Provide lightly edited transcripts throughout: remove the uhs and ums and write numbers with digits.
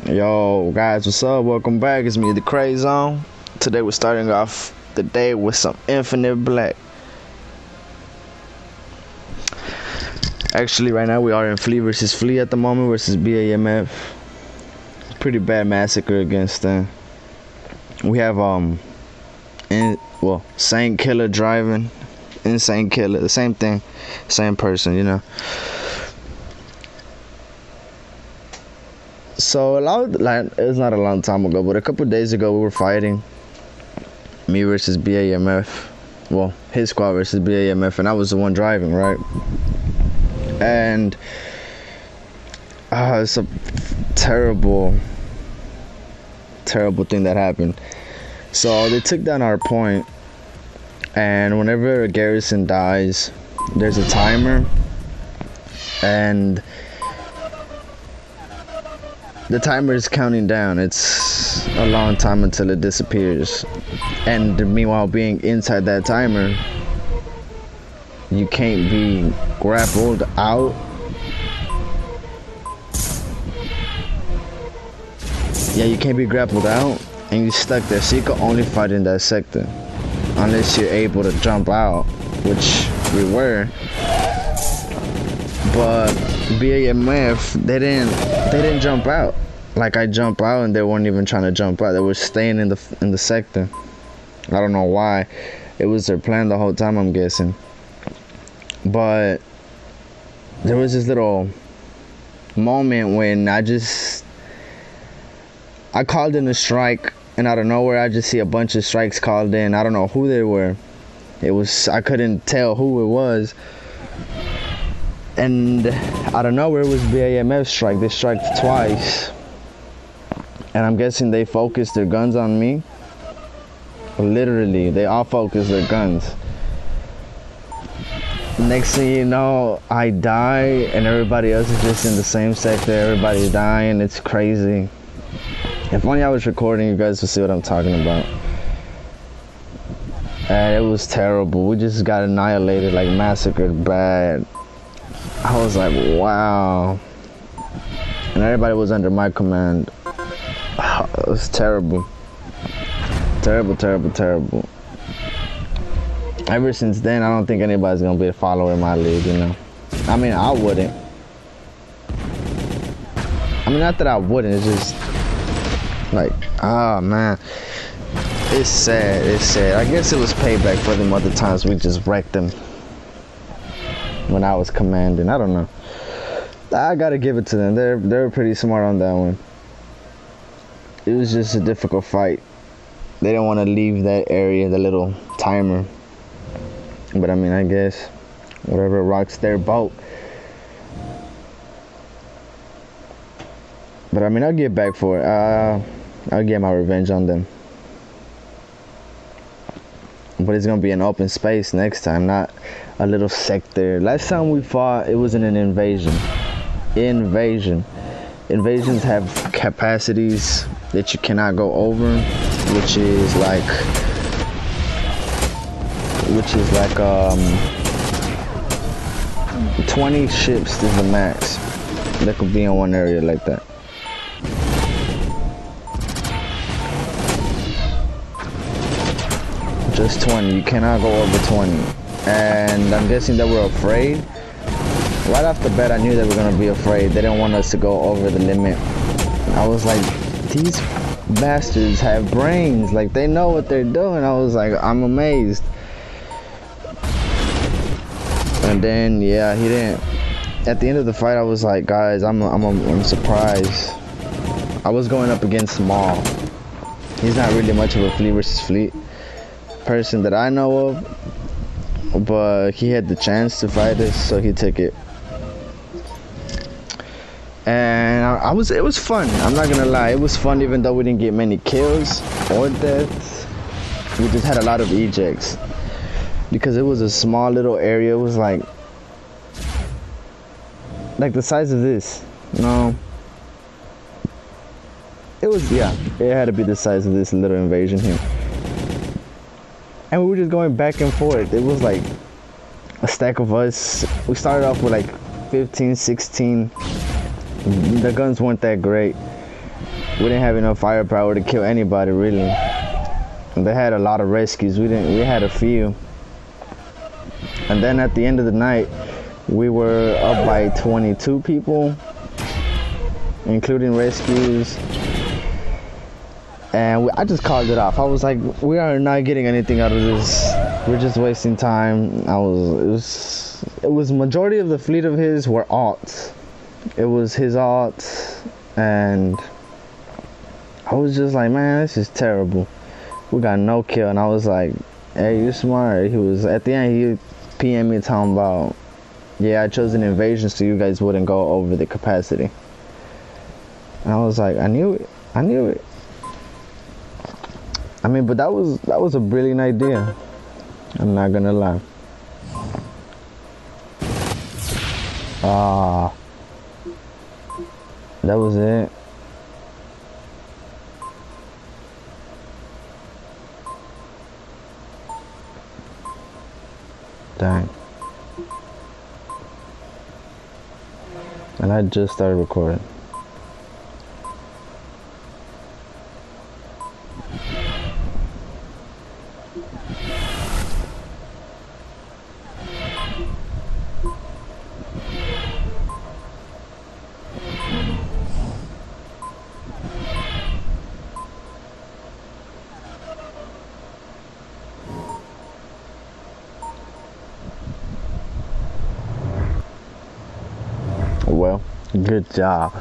Yo, guys, what's up? Welcome back. It's me, the Crazy Zone. Today we're starting off the day with some Infinite Black. Actually, right now we are in Flea versus Flea at the moment versus BAMF. Pretty bad massacre against them. We have Saint Killer driving, Insane Killer, the same thing, same person, you know. So it's not a long time ago, but a couple days ago we were fighting. Me versus BAMF. Well, his squad versus BAMF, and I was the one driving, right? And it's a terrible thing that happened. So they took down our point, and whenever a garrison dies, there's a timer, and the timer is counting down. It's a long time until it disappears. And meanwhile, being inside that timer, you can't be grappled out. Yeah, you can't be grappled out, and you're stuck there. So you can only fight in that sector, unless you're able to jump out, which we were. But BAMF, they didn't jump out. Like, I jump out and they weren't even trying to jump out. They were staying in the sector. I don't know why. It was their plan the whole time, I'm guessing. But there was this little moment when I called in a strike, and out of nowhere I just see a bunch of strikes called in. I don't know who they were. I couldn't tell who it was. And out of nowhere it was BAMF strike. They striked twice. And I'm guessing they focused their guns on me. Literally, they all focused their guns. Next thing you know, I die, and everybody else is just in the same sector. Everybody's dying. It's crazy. If only I was recording, you guys would see what I'm talking about. And it was terrible. We just got annihilated, like massacred bad. I was like, wow. And everybody was under my command. It was terrible. Terrible. Ever since then, I don't think anybody's gonna be a follower in my league, you know. I mean, I wouldn't. I mean, not that I wouldn't, it's just like, man. It's sad. I guess it was payback for them other times we just wrecked them when I was commanding. I don't know. I gotta give it to them. They're pretty smart on that one. It was just a difficult fight. They didn't want to leave that area, the little timer. But I mean, I guess whatever rocks their boat. But I mean, I'll get back for it. I'll get my revenge on them. But it's gonna be an open space next time, not a little sector. Last time we fought, it was in an invasion. Invasions have capacities that you cannot go over, which is like 20 ships is the max that could be in one area like that. Just 20. You cannot go over 20. And I'm guessing they were afraid. Right off the bat, I knew they were gonna be afraid. They didn't want us to go over the limit. I was like, these bastards have brains. Like, they know what they're doing. I was like, I'm amazed. And then, yeah, he didn't. At the end of the fight, I was like, guys, I'm surprised. I was going up against Maul. He's not really much of a Flea versus Fleet person that I know of, but he had the chance to fight us, so he took it. And it was fun. I'm not gonna lie, it was fun, even though we didn't get many kills or deaths. We just had a lot of ejects because it was a small little area. It was like the size of this. No, it was, yeah, it had to be the size of this little invasion here. And we were just going back and forth. It was like a stack of us. We started off with like 15, 16. The guns weren't that great. We didn't have enough firepower to kill anybody really. They had a lot of rescues. We didn't. We had a few. And then at the end of the night, we were up by 22 people, including rescues. And I just called it off. I was like, we are not getting anything out of this. We're just wasting time. It was majority of the fleet of his were alts. It was his alts, and I was just like, man, this is terrible. We got no kill, and I was like, hey, you smart. He was, at the end, he PM'd me talking about, yeah, I chose an invasion so you guys wouldn't go over the capacity. And I was like, I knew it. I mean, but that was a brilliant idea. I'm not gonna lie. That was it. Dang. And I just started recording. Well, good job.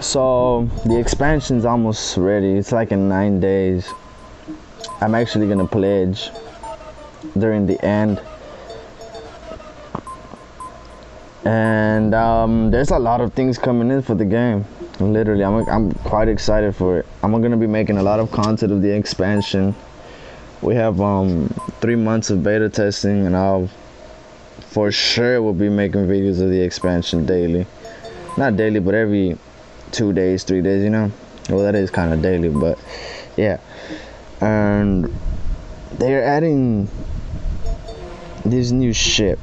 So the expansion's almost ready. It's like in 9 days. I'm actually gonna pledge during the end. And there's a lot of things coming in for the game. Literally, I'm quite excited for it. I'm gonna be making a lot of content of the expansion. We have 3 months of beta testing, and I'll for sure will be making videos of the expansion daily. Not daily, but every 2 days, 3 days, you know. Well, that is kind of daily, but yeah. And they're adding this new ship.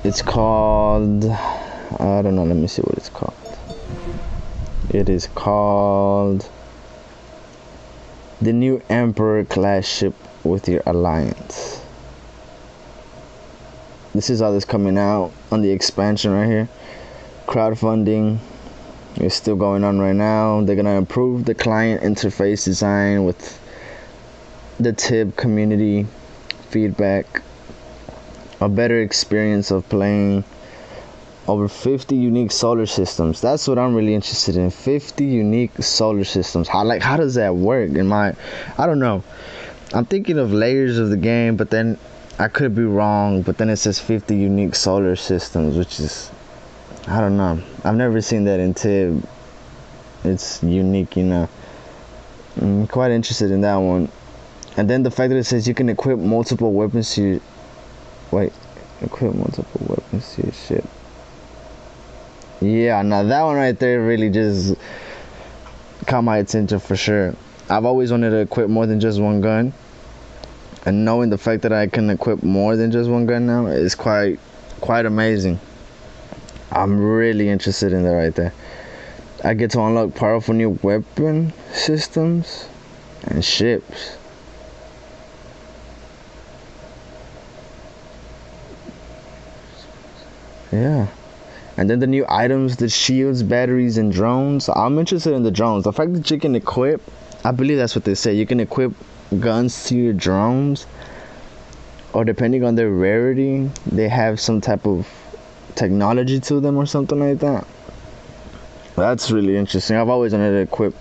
It's called, I don't know, let me see what it's called. It is called the new Emperor class ship with your alliance. This is all that's coming out on the expansion right here. Crowdfunding is still going on right now. They're gonna improve the client interface design with the tip community feedback, a better experience of playing. Over 50 unique solar systems. That's what I'm really interested in. 50 unique solar systems. How does that work? I don't know. I'm thinking of layers of the game, but then I could be wrong. But then it says 50 unique solar systems, which is, I don't know. I've never seen that in Tib. It's unique, you know. I'm quite interested in that one. And then the fact that it says you can equip multiple weapons to your... Wait. Equip multiple weapons to your ship. Yeah, now that one right there really just caught my attention for sure. I've always wanted to equip more than just one gun, and knowing the fact that I can equip more than just one gun now is quite amazing. I'm really interested in that right there. I get to unlock powerful new weapon systems and ships. Yeah. And then the new items, the shields, batteries, and drones. I'm interested in the drones. The fact that you can equip, I believe that's what they say. You can equip guns to your drones, or depending on their rarity, they have some type of technology to them or something like that. That's really interesting. I've always wanted to equip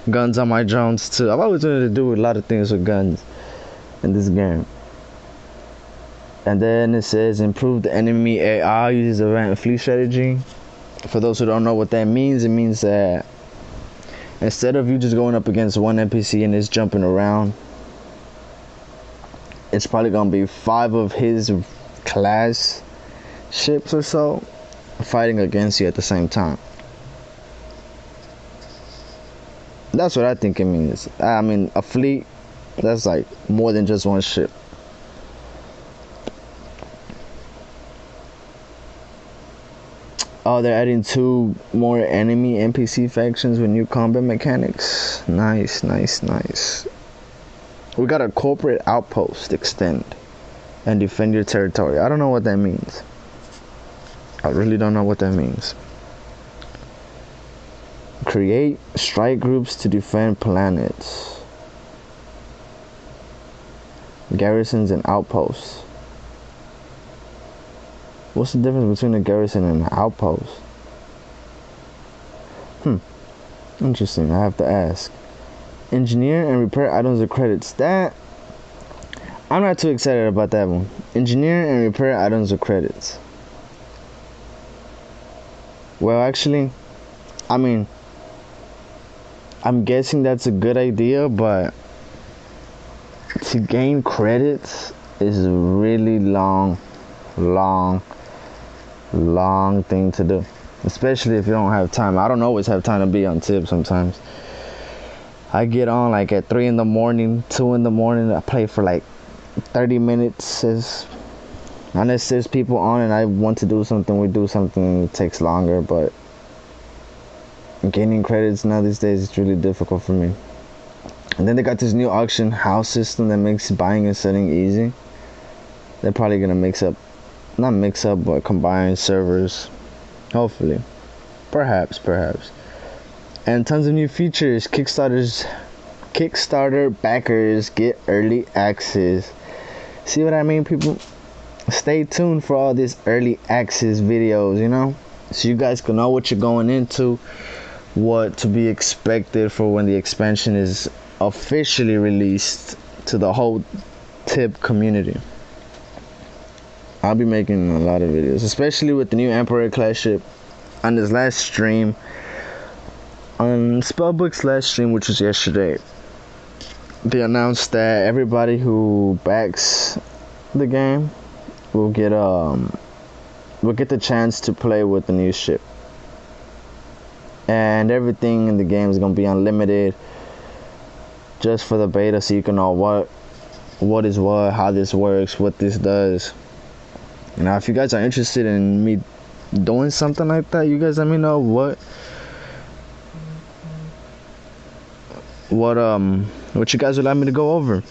guns on my drones too. I've always wanted to do a lot of things with guns in this game. And then it says improve the enemy AI uses event fleet strategy. For those who don't know what that means, it means that instead of you just going up against one NPC and it's jumping around, it's probably gonna be 5 of his class ships or so fighting against you at the same time. That's what I think it means. I mean, a fleet That's like more than just one ship. Oh, they're adding 2 more enemy NPC factions with new combat mechanics. Nice, nice, nice. We got a corporate outpost extend and defend your territory. I don't know what that means. I really don't know what that means. Create strike groups to defend planets. Garrisons and outposts. What's the difference between a garrison and an outpost? Interesting. I have to ask. Engineer and repair items or credits. That, I'm not too excited about that one. Engineer and repair items or credits. Well, actually, I mean, I'm guessing that's a good idea, but to gain credits is a really long thing to do, especially if you don't have time. I don't always have time to be on tip sometimes. I get on like at 3 in the morning, 2 in the morning. I play for like 30 minutes. Unless there's people on and I want to do something, we do something. It takes longer, but gaining credits now these days is really difficult for me. And then they got this new auction house system that makes buying and selling easy. They're probably gonna but combine servers, hopefully, perhaps. And tons of new features. Kickstarter backers get early access. See what I mean, people? Stay tuned for all these early access videos, you know, so you guys can know what you're going into, what to be expected for when the expansion is officially released to the whole tip community. I'll be making a lot of videos, especially with the new Emperor class ship. On this last stream, on Spellbook's last stream, which was yesterday, they announced that everybody who backs the game will get the chance to play with the new ship, and everything in the game is gonna be unlimited, just for the beta, so you can know what is what, how this works, what this does. Now, if you guys are interested in me doing something like that, you guys let me know what you guys would like me to go over.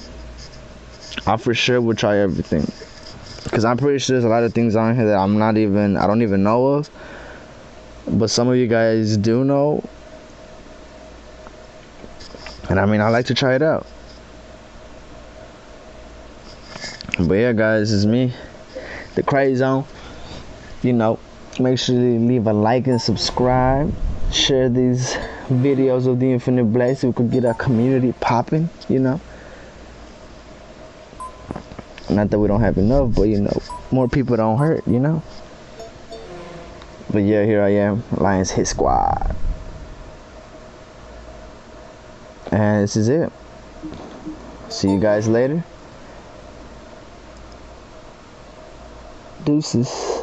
I for sure will try everything, because I'm pretty sure there's a lot of things on here that I don't even know of, but some of you guys do know, and I mean, I like to try it out. But yeah, guys, it's me, the Crazy Zone. You know, make sure you leave a like and subscribe. Share these videos of the Infinite Blade so we could get our community popping, you know. Not that we don't have enough, but you know, more people don't hurt, you know. But yeah, here I am, Lions Hit Squad. And this is it. See you guys later. Deuces.